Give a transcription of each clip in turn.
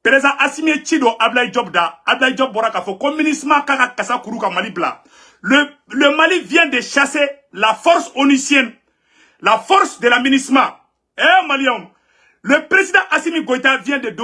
président Assimi Chido Ablaye Diop da Ablaye Diop bora ka fo communisme kaka kasa kuru ka Mali bla. Le Mali vient de chasser la force onusienne, la force de la MINUSMA. Eh Maliens, le président Assimi Goïta vient de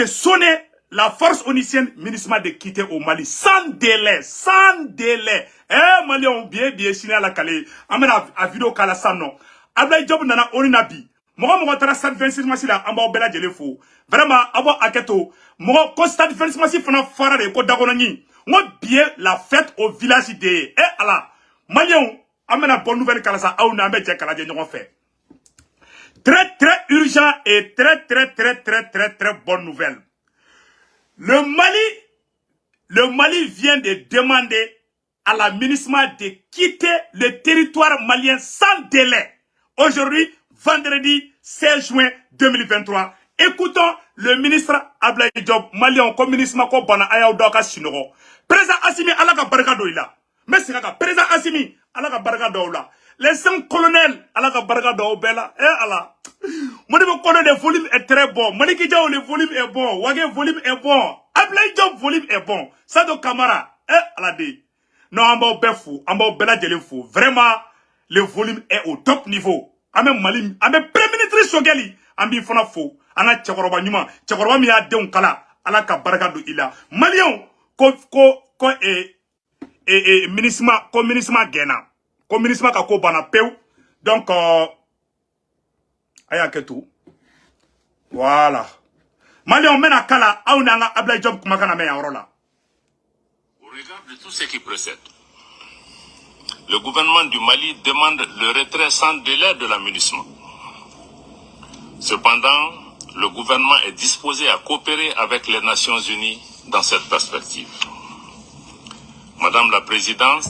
sonner la force onusienne MINUSMA de quitter au Mali sans délai, sans délai. Eh Maliens, bien chine à la calé. Amena a vidéo kala non. Ablaye Diop nana orinabi. Moi tara stade 26 masi la amba obela jele fo. Vraiment abo aketo. Moi ko stade 26 masi fana fara de ko dagonani. Moi bien la fête au village de eh ala. Maliens, amena bonne nouvelle kala sa au na be je kala je ñogon fait. Très urgent et très bonne nouvelle. Le Mali vient de demander à la MINUSMA de quitter le territoire malien sans délai. Aujourd'hui, vendredi 16 juin 2023. Écoutons le ministre Ablaye Diop, malien comme MINUSMA ko bana aya doka sinoro. Président Assimi alaka baraka doila. Merci kaka. Président Assimi alaka baraka doila. Les 5 colonels alaka baraka doila. Eh ala. Moi le volume est très bon. Maliki Diaw le volume est bon. Wage volume est bon. Ablaye Diop volume est bon. Sado Kamara. Eh ala de. Non, amba fou, amba bela jele fou. Vraiment, le volume est au top niveau. Ame Mali, ame premier ministre Sogeli, ambi fona fou. Ana Tchakoroba nyuma, Tchakoroba mi a deun kala, ala ka baraka do ila. Malion, MINUSMA gena. Ko MINUSMA ka ko bana peu. Donc, aya ketou. Voilà. Malion mena kala, a unanga Ablaye Diop kumakana me ya orola. Au regard de tout ce qui précède, le gouvernement du Mali demande le retrait sans délai de la MINUSMA. Cependant, le gouvernement est disposé à coopérer avec les Nations Unies dans cette perspective. Madame la Présidente,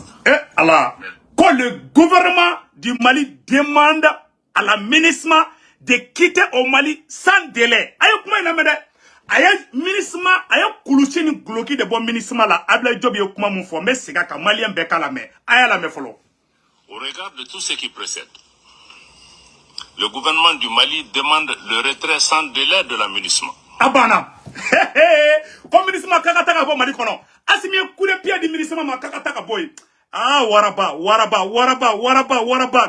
quand le gouvernement du Mali demande à la MINUSMA de quitter au Mali sans délai, aya MINUSMA aya kuluchini gloki de bon MINUSMA la Ablaye Diop yo kuma mun fo mais sega ka malien be kala me aya la me folo. Au regard de tout ce qui précède, le gouvernement du Mali demande le retrait sans délai de la MINUSMA. Abana comme MINUSMA kaka taka bo Mali kono Assimi kule pia di MINUSMA ma kaka taka boy. Ah waraba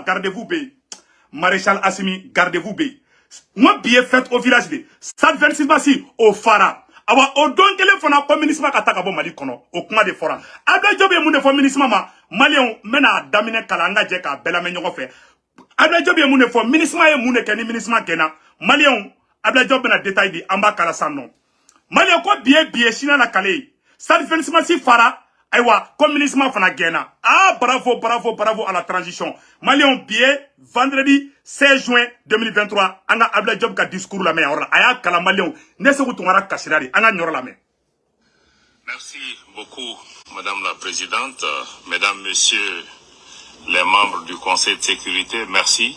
gardez-vous be. Maréchal Assimi gardez-vous be. Moi bien fait au village de Stade 26 Massi au Fara. Awa o don kele fona ko MINUSMA ka taka bo Mali kono o kuma de fora. Ablaye Diop e mun de fo MINUSMA ma Malien mena damine kala nga je ka bela me ñoko fe. Ablaye Diop e mun de fo MINUSMA e mun de ken MINUSMA kena. Malien Ablaye Diop na détail di amba kala sanno. Malien ko bien china la kale. Stade 26 Massi Fara. Aïwa, comme MINUSMA fana gena. Ah, bravo à la transition. Malien bien, vendredi 16 juin 2023, anga Ablaye Diop ka discours la main. Aya kala Malien, ne se tungara kasirari, anga nyoro la main. Merci beaucoup, Madame la Présidente, Mesdames, Messieurs les membres du Conseil de sécurité, merci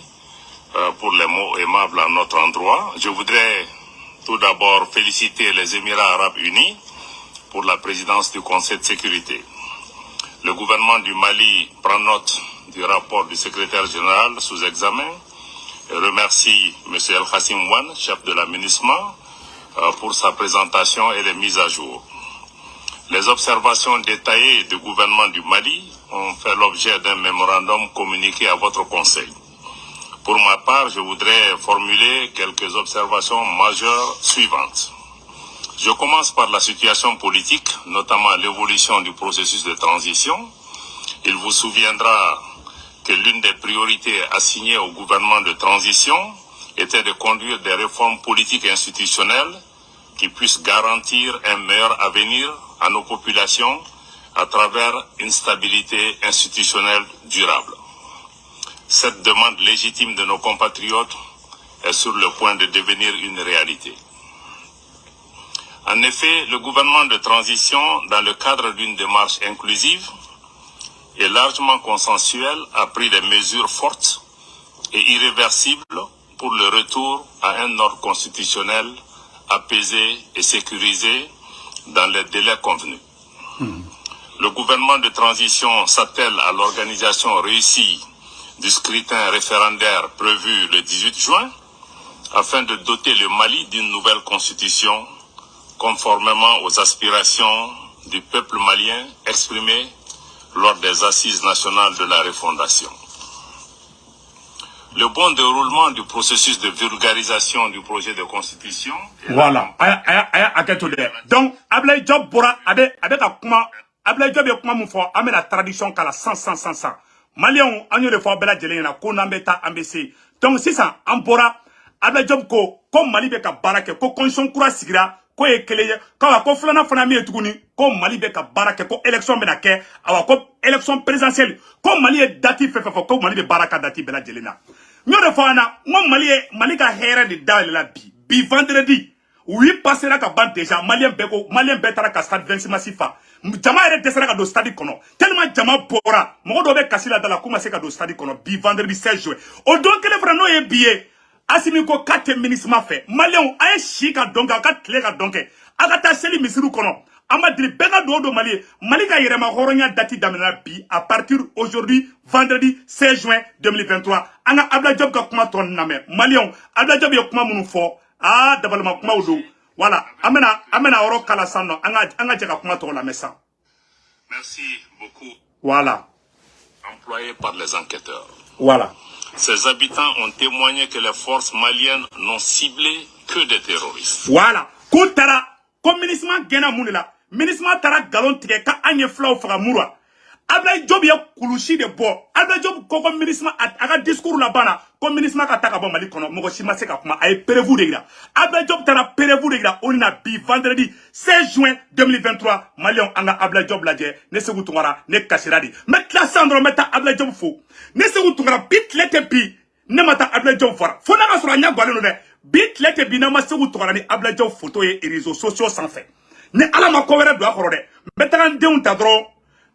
pour les mots aimables à notre endroit. Je voudrais tout d'abord féliciter les Émirats Arabes Unis pour la présidence du Conseil de sécurité. Le gouvernement du Mali prend note du rapport du secrétaire général sous examen et remercie M. El Khassim Wan, chef de la MINUSMA, pour sa présentation et les mises à jour. Les observations détaillées du gouvernement du Mali ont fait l'objet d'un mémorandum communiqué à votre Conseil. Pour ma part, je voudrais formuler quelques observations majeures suivantes. Je commence par la situation politique, notamment l'évolution du processus de transition. Il vous souviendra que l'une des priorités assignées au gouvernement de transition était de conduire des réformes politiques et institutionnelles qui puissent garantir un meilleur avenir à nos populations à travers une stabilité institutionnelle durable. Cette demande légitime de nos compatriotes est sur le point de devenir une réalité. En effet, le gouvernement de transition, dans le cadre d'une démarche inclusive et largement consensuelle, a pris des mesures fortes et irréversibles pour le retour à un ordre constitutionnel apaisé et sécurisé dans les délais convenus. Le gouvernement de transition s'attelle à l'organisation réussie du scrutin référendaire prévu le 18 juin, afin de doter le Mali d'une nouvelle constitution conformément aux aspirations du peuple malien exprimées lors des assises nationales de la refondation. Le bon déroulement du processus de vulgarisation du projet de constitution. Voilà. Donc, Ablaye Diop Bora, avec Akuma, Ablaye Diop est comme mon à la tradition qu'à la 100. Malion, on y le fois Bella Jelena, Konambeta, Ambessi. Donc, c'est ça, en Bora, Ablaye Diop ko, comme Mali beka barake, ko condition kura sigira, ko ekeleye, ko flana fanami etuguni, ko Mali beka barake, ko élection benake, awa ko élection présidentielle, ko Mali est dati fefefo, ko Mali be baraka dati Bella Jelena. Nous de fois Mali ka hera de dal la bi vendredi oui passera ka ban déjà malien betara ka stade 26 massifa jama ere desera ka do stade kono tellement jama bora mo do be kasila dala kuma se ka do stade kono bi vendredi 16 juin o donc le frano e billet asimi ko 4 ministres ma fait malien ay chika donc ka tle ka donc akata seli misiru kono Amadri Bena do Mali ka yerema horonya dati damena bi à partir aujourd'hui vendredi 16 juin 2023 anga Ablaye Diop ka kuma ton name Malion Ablaye Diop yo kuma munu fo dabalma kuma udo voilà amena oro kala sanno anga jeka kuma to la messa. Merci beaucoup. Voilà. Employés par les enquêteurs. Voilà. Ces habitants ont témoigné que les forces maliennes n'ont ciblé que des terroristes. Voilà. Koutara comme ministre gena munila ministre tara galon tige ka anye flaw faga murwa Ablaye Diop ya kulushi de bo Ablaye Diop ko ministre aga discours la bana ko ministre ka taka bo Mali kono mo si ma se ka kuma ay prévu de gira Ablaye Diop tara prévu de gira on a bi vendredi 16 juin 2023 Malion anga Ablaye Diop ladje ne se gutungara ne kasiradi met la sandro meta Ablaye Diop fo ne se gutungara bit lete bi ne mata Ablaye Diop fora fo na sura nya gwale no de bit lete bi na ma se gutungara ni Ablaye Diop photo et réseaux sociaux sans fait ne ala ma ko wéré do akoro de metan deun ta dro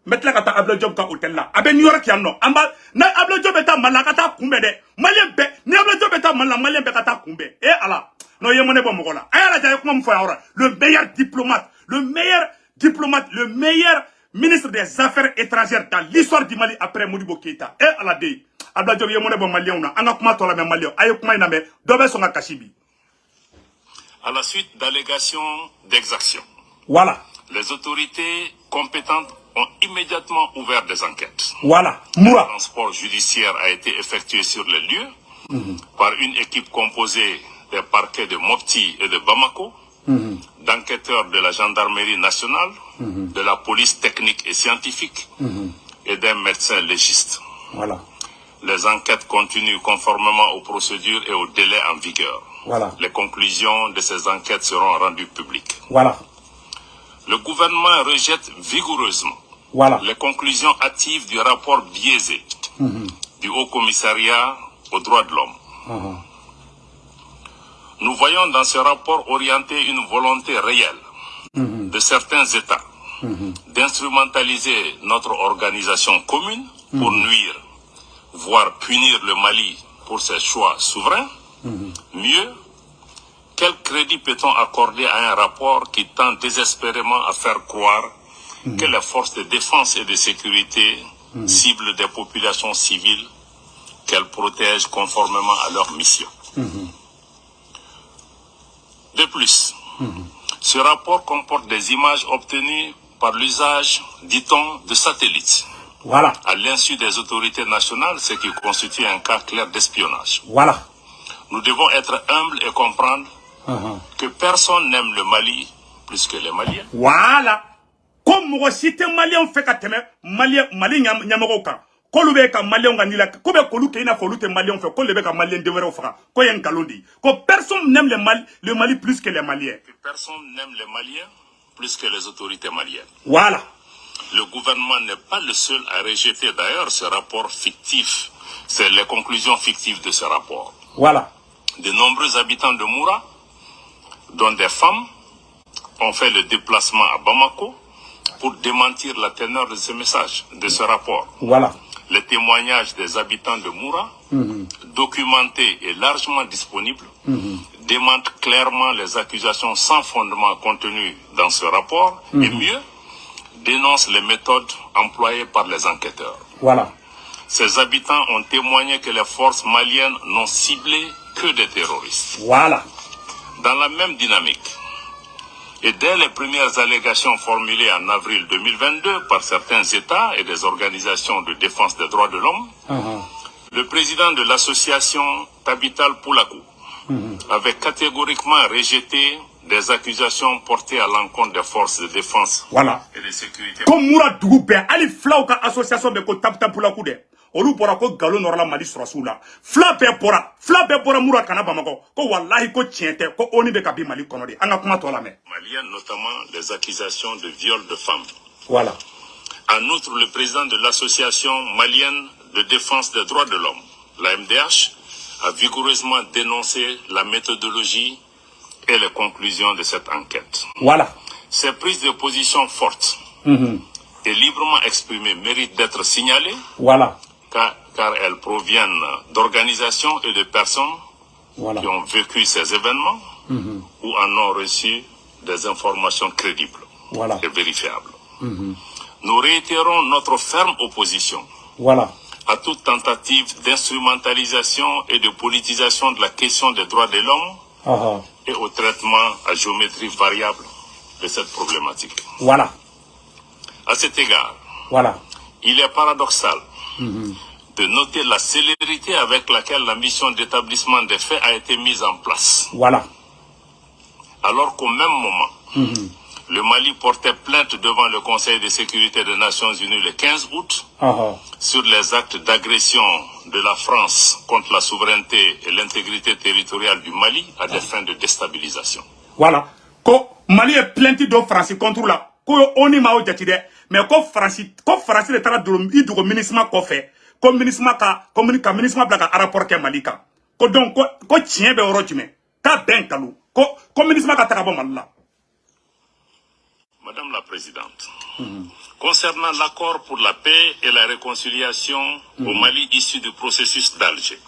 metla kata Ablaye Diop ka hôtel la abe New York yanno amba na Ablaye Diop eta malakata kumbe de malien be ni Ablaye Diop eta malien be kata kumbe e ala no yemone bo mogola ayala jaye kuma mfo yawra le meilleur diplomate le meilleur ministre des affaires étrangères dans l'histoire du Mali après Modibo Keïta e ala de Ablaye Diop yemone bo malien na anga kuma to la me malien ay kuma ina me do be so nga kashibi à la suite d'allégations d'exaction. Voilà. Les autorités compétentes ont immédiatement ouvert des enquêtes. Voilà. Le transport judiciaire a été effectué sur les lieux par une équipe composée des parquets de Mopti et de Bamako, d'enquêteurs de la gendarmerie nationale, de la police technique et scientifique et d'un médecin légiste. Voilà. Les enquêtes continuent conformément aux procédures et aux délais en vigueur. Voilà. Les conclusions de ces enquêtes seront rendues publiques. Voilà. Le gouvernement rejette vigoureusement les conclusions hâtives du rapport biaisé du Haut Commissariat aux droits de l'homme. Nous voyons dans ce rapport orienté une volonté réelle de certains États d'instrumentaliser notre organisation commune pour nuire, voire punir le Mali pour ses choix souverains. Mieux, quel crédit peut-on accorder à un rapport qui tend désespérément à faire croire que les forces de défense et de sécurité ciblent des populations civiles qu'elles protègent conformément à leur mission? De plus, ce rapport comporte des images obtenues par l'usage, dit-on, de satellites. Voilà. À l'insu des autorités nationales, ce qui constitue un cas clair d'espionnage. Voilà. Nous devons être humbles et comprendre que personne n'aime le Mali plus que les Maliens. Voilà. Comme moi, si tu es Malien, fait qu'à te Mali Nyamaroka. Kolu be ka Malien ganila, ko be kolu ke ina folu te Malien fait, kolu be ka Malien de wéro fera, ko yen kalondi. Ko personne n'aime le Mali plus que les Maliens. Que personne n'aime les Maliens plus que les autorités maliennes. Voilà. Le gouvernement n'est pas le seul à rejeter d'ailleurs ce rapport fictif. C'est les conclusions fictives de ce rapport. Voilà. De nombreux habitants de Moura, dont des femmes, ont fait le déplacement à Bamako pour démentir la teneur de ce message, de ce rapport. Voilà. Les témoignages des habitants de Moura, documentés et largement disponibles, démentent clairement les accusations sans fondement contenues dans ce rapport et mieux, dénoncent les méthodes employées par les enquêteurs. Voilà. Ces habitants ont témoigné que les forces maliennes n'ont ciblé que des terroristes. Voilà. Dans la même dynamique, et dès les premières allégations formulées en avril 2022 par certains États et des organisations de défense des droits de l'homme, le président de l'association Tabital Poulakou avait catégoriquement rejeté des accusations portées à l'encontre des forces de défense et de sécurité. Comme Mourad Dougou, Ali Flauka association de Tabital Poulakou de. Olu bora ko galon nora Mali surasu la fla be bora Mourad kana bamako ko wallahi ko tiente ko oni be kabi Mali kono de anga kuma to la me Maliens, notamment les accusations de viol de femmes. Voilà. En outre, le président de l'association malienne de défense des droits de l'homme, la MDH, a vigoureusement dénoncé la méthodologie et les conclusions de cette enquête. Voilà. Ces prises de position fortes et librement exprimées méritent d'être signalées. Voilà. Car elles proviennent d'organisations et de personnes qui ont vécu ces événements ou en ont reçu des informations crédibles et vérifiables. Nous réitérons notre ferme opposition à toute tentative d'instrumentalisation et de politisation de la question des droits de l'homme et au traitement à géométrie variable de cette problématique. Voilà. À cet égard, il est paradoxal de noter la célérité avec laquelle la mission d'établissement des faits a été mise en place. Alors qu'au même moment, le Mali portait plainte devant le Conseil de sécurité des Nations Unies le 15 août sur les actes d'agression de la France contre la souveraineté et l'intégrité territoriale du Mali à des fins de déstabilisation. Voilà. Ko Mali est plainte de France contre la. Ko oni ma o jatide mais ko France de tara do idugo ministre ko fait. Comme ministre blaka rapporté Malika. Ko donc ko tien be orojime. Ka ben kalu. Ko ministre ka takabo Malila. Madame la Présidente, concernant l'accord pour la paix et la réconciliation au Mali issu du processus d'Alger,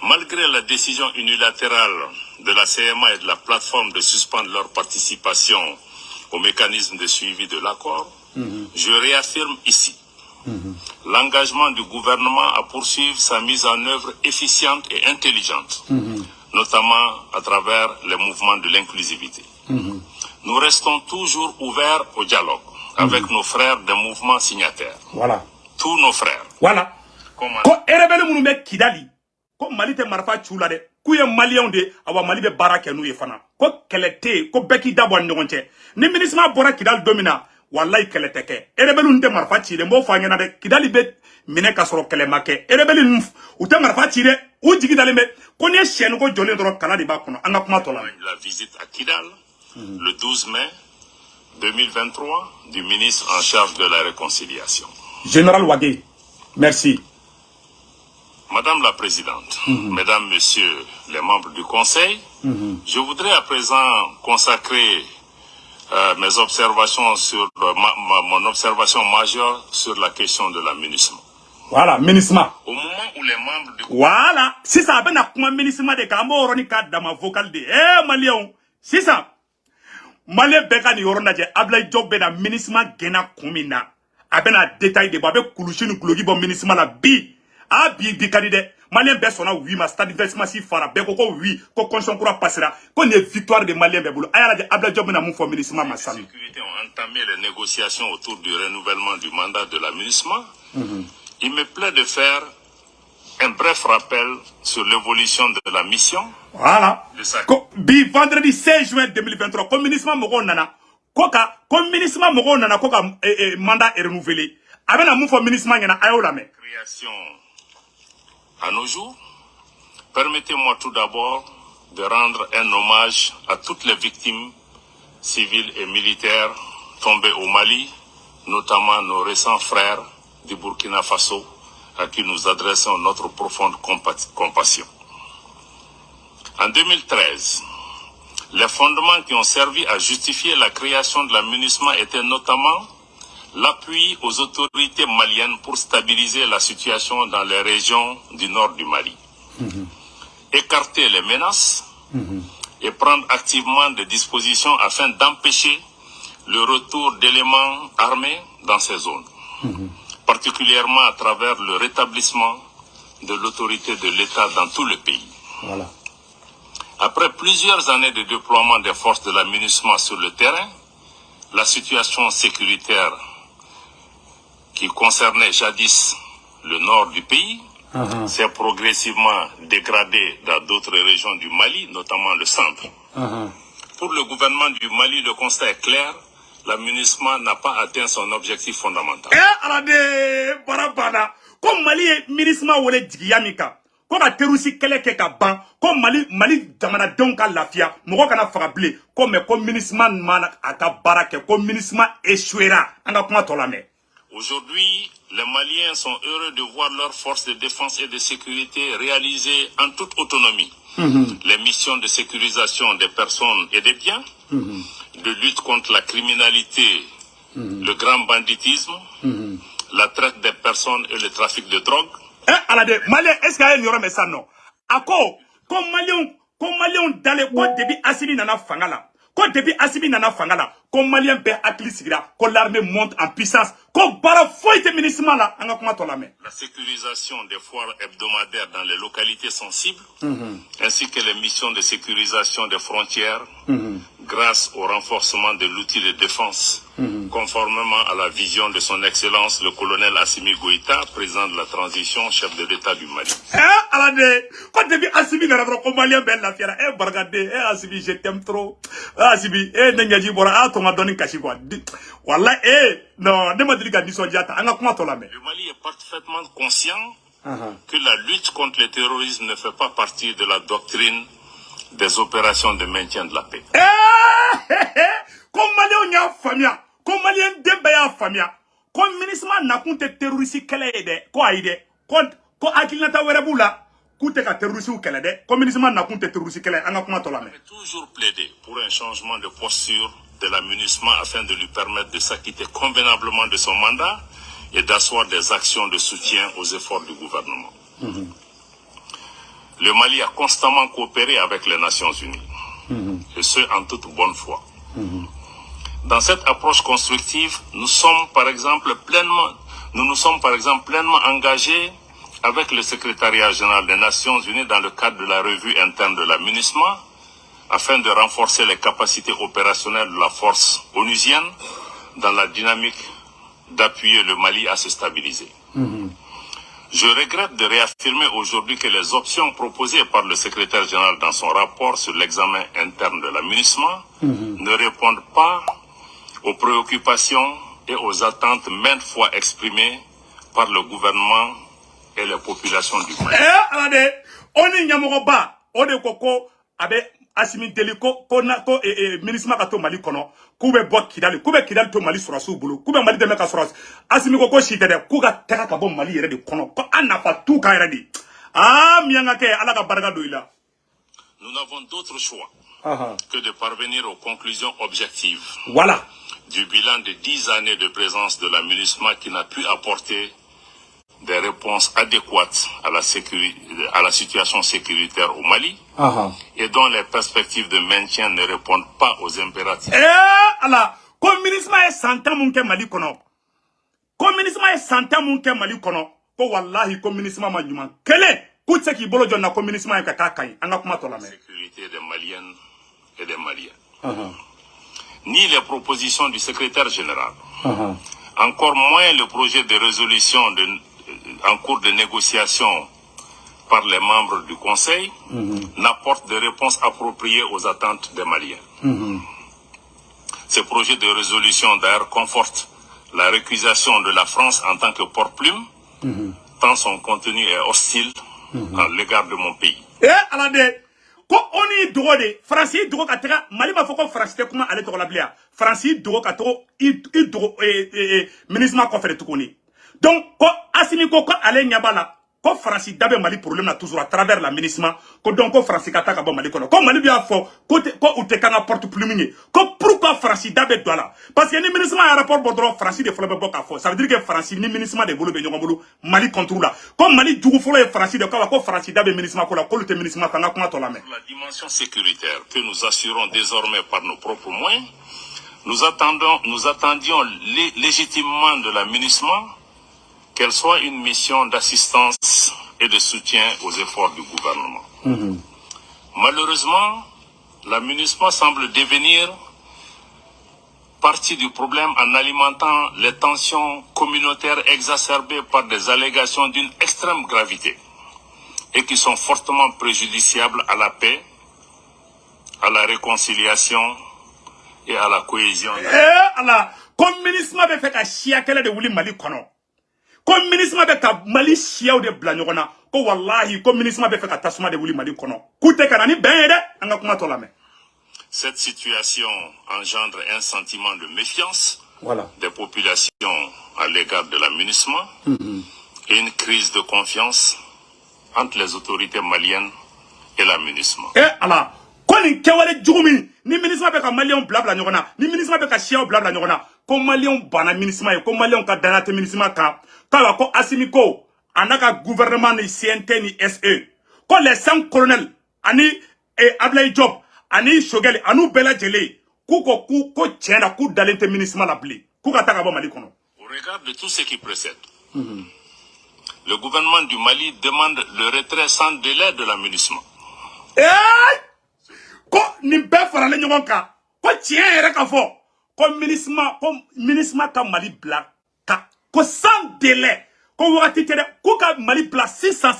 malgré la décision unilatérale de la CMA et de la plateforme de suspendre leur participation au mécanisme de suivi de l'accord, je réaffirme ici l'engagement du gouvernement à poursuivre sa mise en œuvre efficiente et intelligente, notamment à travers les mouvements de l'inclusivité. Nous restons toujours ouverts au dialogue avec nos frères des mouvements signataires. Tous nos frères. Ko erebele munu be Kidali. Ko Mali te marfa chula de. Ku ye Malien de awa Mali be barake nu ye fana. Ko kelete ko beki dabo ngonche. Ni ministre bora Kidal domina. Wallahi kelete ke. Erebele nte marfa chi de mo fa ngena de Kidali be mine kasoro kelema ke. Erebele nf ute marfa chi de u jigi dalembe. Ko ne chenu ko jole ndoro kana di ba kono. Anga kuma tola. La visite à Kidal le 12 mai 2023 du ministre en charge de la réconciliation. Général Wagé, merci. Madame la Présidente, Mesdames, Messieurs les membres du Conseil, je voudrais à présent consacrer mes observations sur mon observation majeure sur la question de la MINUSMA. Voilà, MINUSMA. Au moment où les membres du... Voilà, si ça a bien un MINUSMA de Kambo Ronika dans ma vocale de Malion, si ça. Malé beka ni yorona je Ablaye Diop bena MINUSMA gena kumina abena détail de babe kulushinu kulogi bon MINUSMA la bi a bi kandide malien be sona oui ma stade d'investissement si fara be ko oui ko conscience kura passera ko ne victoire de malien be bulu ayala de Ablaye Diop bena mon fo MINUSMA masami. Les sécurités ont entamé les négociations autour du renouvellement du mandat de la MINUSMA. Il me plaît de faire un bref rappel sur l'évolution de la mission. Voilà. Bi vendredi 16 juin 2023, comme MINUSMA mogo nana, comme MINUSMA mogo nana, mandat est renouvelé. Avec la moufo MINUSMA yana ayola me. Création à nos jours. Permettez-moi tout d'abord de rendre un hommage à toutes les victimes civiles et militaires tombées au Mali, notamment nos récents frères du Burkina Faso, à qui nous adressons notre profonde compassion. En 2013, les fondements qui ont servi à justifier la création de la MINUSMA étaient notamment l'appui aux autorités maliennes pour stabiliser la situation dans les régions du nord du Mali, écarter les menaces et prendre activement des dispositions afin d'empêcher le retour d'éléments armés dans ces zones, particulièrement à travers le rétablissement de l'autorité de l'État dans tout le pays. Voilà. Après plusieurs années de déploiement des forces de la MINUSMA sur le terrain, la situation sécuritaire qui concernait jadis le nord du pays s'est progressivement dégradée dans d'autres régions du Mali, notamment le centre. Pour le gouvernement du Mali, le constat est clair, la MINUSMA n'a pas atteint son objectif fondamental. Comme Mali est MINUSMA ou les Djiyamika, comme a terrorisé quelqu'un ban, comme Mali jamana donka lafia, moko kana frapper, comme MINUSMA mana akabarake, comme MINUSMA échouera, anga kuma tolame. Aujourd'hui, les Maliens sont heureux de voir leurs forces de défense et de sécurité réaliser en toute autonomie les missions de sécurisation des personnes et des biens, de lutte contre la criminalité, le grand banditisme, la traite des personnes et le trafic de drogue. Malien, est-ce qu'il y aura ça non? Ako, comme Malien dans les codes depuis Assimi nana fangala. Quand depuis Assimi nana fangala, comme Malien be akli sigira, quand l'armée monte en puissance, quand bara foite MINUSMA là, anga kuma tolame. La sécurisation des foires hebdomadaires dans les localités sensibles, ainsi que les missions de sécurisation des frontières, grâce au renforcement de l'outil de défense, conformément à la vision de son Excellence le colonel Assimi Goïta, président de la transition, chef de l'État du Mali. Alade, quand depuis Assimi nana comme Malien ben la fiera, bargade, Assimi je t'aime trop, Assimi, Nenyaji bora, tonga doni kashi quoi. Wallah, non, ne me dis pas Le Mali est parfaitement conscient que la lutte contre le terrorisme ne fait pas partie de la doctrine des opérations de maintien de la paix. Comme Malien y'a famia, comme Malien dembaya famia, comme MINUSMA n'a compté terroriste qu'elle est quoi idée, quand Akilnata Werebula, coûte qu'à terroriste ou qu'elle est, comme MINUSMA n'a compté terroriste qu'elle est, on a comment tolame. Toujours plaidé pour un changement de posture de la MINUSMA afin de lui permettre de s'acquitter convenablement de son mandat et d'asseoir des actions de soutien aux efforts du gouvernement. Le Mali a constamment coopéré avec les Nations Unies, et ce en toute bonne foi. Dans cette approche constructive, nous nous sommes par exemple pleinement engagés avec le secrétariat général des Nations Unies dans le cadre de la revue interne de la MINUSMA, afin de renforcer les capacités opérationnelles de la force onusienne dans la dynamique d'appuyer le Mali à se stabiliser. Je regrette de réaffirmer aujourd'hui que les options proposées par le secrétaire général dans son rapport sur l'examen interne de la MINUSMA ne répondent pas aux préoccupations et aux attentes maintes fois exprimées par le gouvernement et les populations du Mali. On est Nyamoba, on est Koko, avec Assimi Deliko, MINUSMA kato Mali kono, kube bo Kidali, kube Kidali to Mali surasu bulu, kube Mali demeka surasu, Assimi Koko shitede, kuga teka kabo Mali yere de kono, ko anafa tout ka yere di. Mianga ke alaka barga doila. Nous n'avons d'autre choix que de parvenir aux conclusions objectives. Voilà. Du bilan de 10 années de présence de la MINUSMA qui n'a pu apporter des réponses adéquates à la situation sécuritaire au Mali et dont les perspectives de maintien ne répondent pas aux impératifs. Comme MINUSMA est santé mon Mali kono. Comme MINUSMA est santé mon Mali kono. Ko wallahi comme MINUSMA ma nyuma. Kele kutse ki bolo jonna comme MINUSMA e kaka kai. Anga kuma tola me. Sécurité des Maliennes et des Maliens. Ni les propositions du secrétaire général. Encore moins le projet de résolution en cours de négociation par les membres du Conseil n'apporte de réponses appropriées aux attentes des Maliens. Ce projet de résolution d'ailleurs conforte la récusation de la France en tant que porte-plume, tant son contenu est hostile à l'égard de mon pays. Ko oni drode Francis drogo katera Mali ma foko Francis kuma ale to la blia Francis drogo katero MINUSMA ko fere tukuni donc ko Assimi ko ale nyabala ko Francis dabe Mali problème na toujours à travers la MINUSMA ko donc ko Francis kataka ba Mali kono ko Mali bia fo ko ute kana porte plume ko pourquoi Francis dabe dola parce que ni MINUSMA a rapport bodro Francis de flebe boka fo ça veut dire que Francis ni MINUSMA de bolo be nyongolo Mali contrôle là comme Mali djugu folo e Francis de ko Francis dabe MINUSMA ko la ko le MINUSMA tanga kuma to la me la dimension sécuritaire que nous assurons désormais par nos propres moyens, nous attendions légitimement de la MINUSMA qu'elle soit une mission d'assistance et de soutien aux efforts du gouvernement. Malheureusement, la MINUSMA semble devenir partie du problème en alimentant les tensions communautaires exacerbées par des allégations d'une extrême gravité et qui sont fortement préjudiciables à la paix, à la réconciliation et à la cohésion. Allah, comme MINUSMA be fait ka chia kele de wuli Mali kono. Comme MINUSMA be ka Mali chia de blagnona. Ko wallahi, comme MINUSMA be fait ka tasuma de wuli Mali kono. Koute kanani ben de, anga kuma to lame. Cette situation engendre un sentiment de méfiance des populations à l'égard de la MINUSMA et une crise de confiance entre les autorités maliennes et la MINUSMA. Allah, koni kewale djugumi, ni MINUSMA be ka Malion blabla nyona, ni MINUSMA be ka chia blabla nyona, ko Malion bana MINUSMA e, ko Malion ka danate MINUSMA ka ko asimiko, anaka gouvernement ni CNT ni SE, ko les 5 colonels, ani Ablaye Diop, ani Shogeli, anu bela jele, ko tchena, ku dalente MINUSMA la bli, ku kataka bo Mali kono. Au regard de tout ce qui précède, le gouvernement du Mali demande le retrait sans délai de la MINUSMA. Ko ni be farale ɲɔgɔn kan ko tiɲɛ yɛrɛ ka fɔ ko MINUSMA ka Mali bila ka ko sans délai ko wagati tɛ dɛ ko ka Mali bila sisan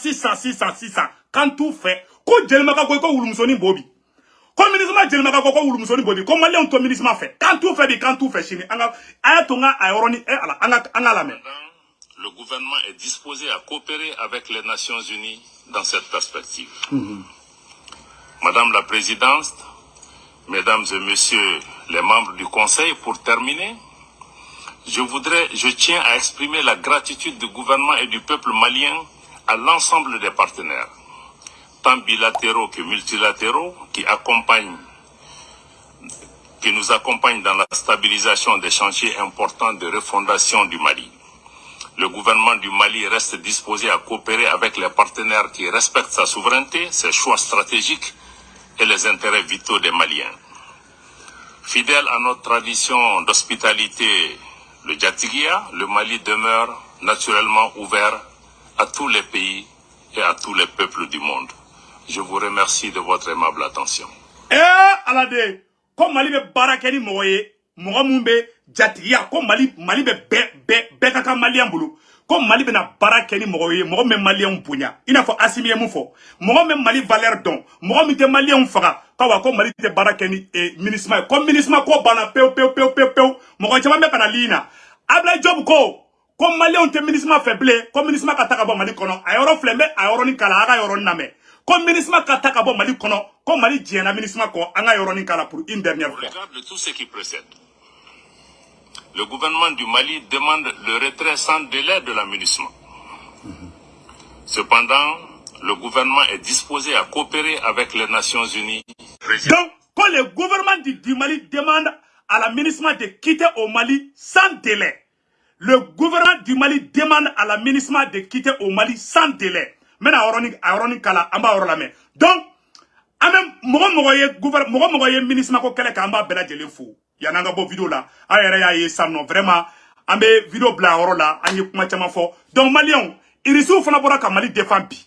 kan t'u fɛ ko jelima ka ko wulumusoni bobi ko MINUSMA jelima ka ko wulumusoni bobi ko Maliens to MINUSMA fɛ kan t'u fɛ bi kan t'u fɛ sini anga aya to nga ayoroni ala anga lamɛ. Le gouvernement est disposé à coopérer avec les Nations Unies dans cette perspective. Madame la Présidente, Mesdames et Messieurs les membres du Conseil, pour terminer, je tiens à exprimer la gratitude du gouvernement et du peuple malien à l'ensemble des partenaires, tant bilatéraux que multilatéraux, qui nous accompagnent dans la stabilisation des chantiers importants de refondation du Mali. Le gouvernement du Mali reste disposé à coopérer avec les partenaires qui respectent sa souveraineté, ses choix stratégiques et les intérêts vitaux des Maliens. Fidèle à notre tradition d'hospitalité, le Djatigia, le Mali demeure naturellement ouvert à tous les pays et à tous les peuples du monde. Je vous remercie de votre aimable attention. Alade, comme Mali be barakeni moye, mogamumbe Djatigia, comme Mali be kaka Malien bulu. Comme Mali bena barakeni moye, mogame Malien punya. Ina fo asimiye mufo. Mogame Mali valeur don. Mogame te Malien faga. Kawa ko Mali te barakeni MINUSMA. Comme MINUSMA ko bana peu. Mogo chama me kana lina. Ablaye Diop ko. Comme Malien te MINUSMA faible. Comme MINUSMA kataka bo Mali kono. Ayoro flembe, ayoro ni kala, aga ayoro name. Comme MINUSMA kataka bo Mali kono. Comme Mali diena MINUSMA ko, anga ayoro ni kala pour une dernière fois. Regarde tout ce qui précède. Le gouvernement du Mali demande le retrait sans délai de la MINUSMA. Cependant, le gouvernement est disposé à coopérer avec les Nations Unies. Donc, quand le gouvernement du Mali demande à la MINUSMA de quitter au Mali sans délai, le gouvernement du Mali demande à la MINUSMA de quitter au Mali sans délai. Maintenant, Aoroni Kala, Amba Orolame. Donc, même mogo ye MINUSMA ko kele ka amba bela jele fou. Yananga bo vidéo là, ayere ya ye samno vraiment ambe vidéo bla oro là, anye kuma chama fo. Donc Malion, irisu fana bora ka Mali défend bi.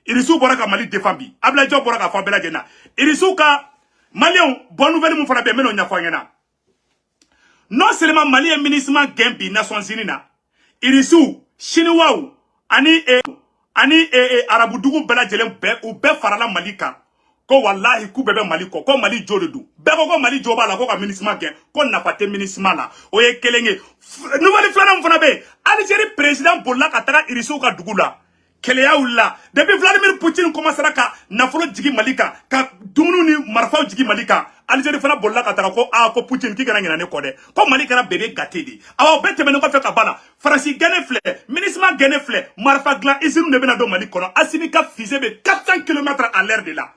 Irisu bora ka Mali défend bi. Ablaye Diop bora ka fo bela jena. Irisu ka Malion, bonne nouvelle mon fana be meno nya fo ngena. Non seulement Mali et MINUSMA gembi Nations Unies na. Irisu Chinois ani Arabu dugu bela jele be ou be farala Malika. Ko wallahi ku bebe Mali ko Mali jode du be ko Mali joba la ko ka MINUSMA gen ko na pate MINUSMA la o ye kelenge nouvelle flana mfana be Algérie président bolla ka taga irisu ka dugula keleya ulla depuis Vladimir Poutine commencera ka nafolo jigi Malika ka dumunu ni marfaw jigi Malika Algérie fana bolla ka taga ko ko Poutine ki kana ngina ne ko de ko Mali kana bebe gatedi awa bete men ko fe ka bana Franci gane flé MINUSMA gane flé marfa glan isinu ne bena do Mali kono asini ka fusée be 400 km à l'air de là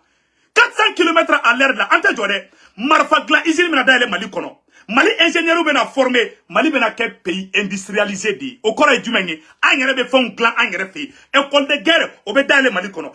400 km à l'air là, ante jode, marfa glan izini mena daele Mali kono. Mali ingénieur bena formé, Mali bena ke pays industrialisé di. Au kora du menye, angere be fon glan angere fe. École de guerre, obe daele Mali kono.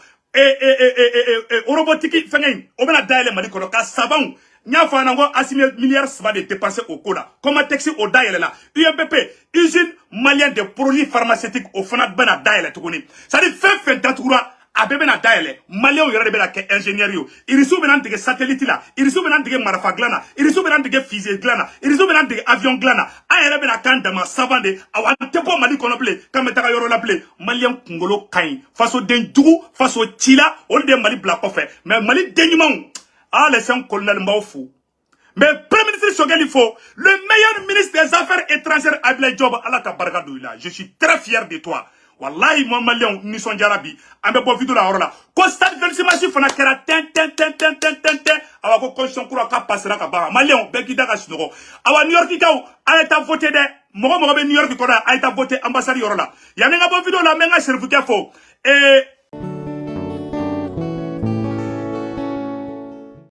Robotique fengen, obena daele Mali kono. Ka savon, nya fa nango asime milliards saba de dépenser au kola. Comment texte au daele là. UMPP, usine malienne de produits pharmaceutiques au fanat bena daele tukuni. Ça dit fait d'atoura. a bɛɛ bɛna dayɛlɛ maliyɛnw yɛrɛ de bɛna kɛ ingénieur yo irisiw bɛna dege satellite la irisiw bɛna dege marifa dilan na irisiw bɛna dege fusée dilan na irisiw bɛna dege avion dilan na an yɛrɛ bɛna k'an dama savant de awa an tɛ bɔ mali kɔnɔ bilen k'an bɛ taga yɔrɔ la bilen maliyɛn kunkolo ka ɲi fasoden jugu faso cila olu de ye mali bila kɔfɛ mais mali den ɲumanw les 5 colonels m'baw fo mais premier ministre Sogeli Fo, le meilleur ministre des affaires étrangères Abdoulaye Diop ala ka barika do ila je suis très fier de toi. Wallahi mon malien nisɔn jara bi an bɛ bɔ vidéo la yɔrɔ la ko stade Vélingara fana kɛra ten awa ko constitution kura ka passera ka ban malien bɛɛ k'i da ka sunɔgɔ awa New York kaw a ye taa voter dɛ mɔgɔ mɔgɔ bɛ New York kɔnɔ a ye taa voter ambassade yɔrɔ la yanni n ka bɔ vidéo la n bɛ n ka chérifukɛ fo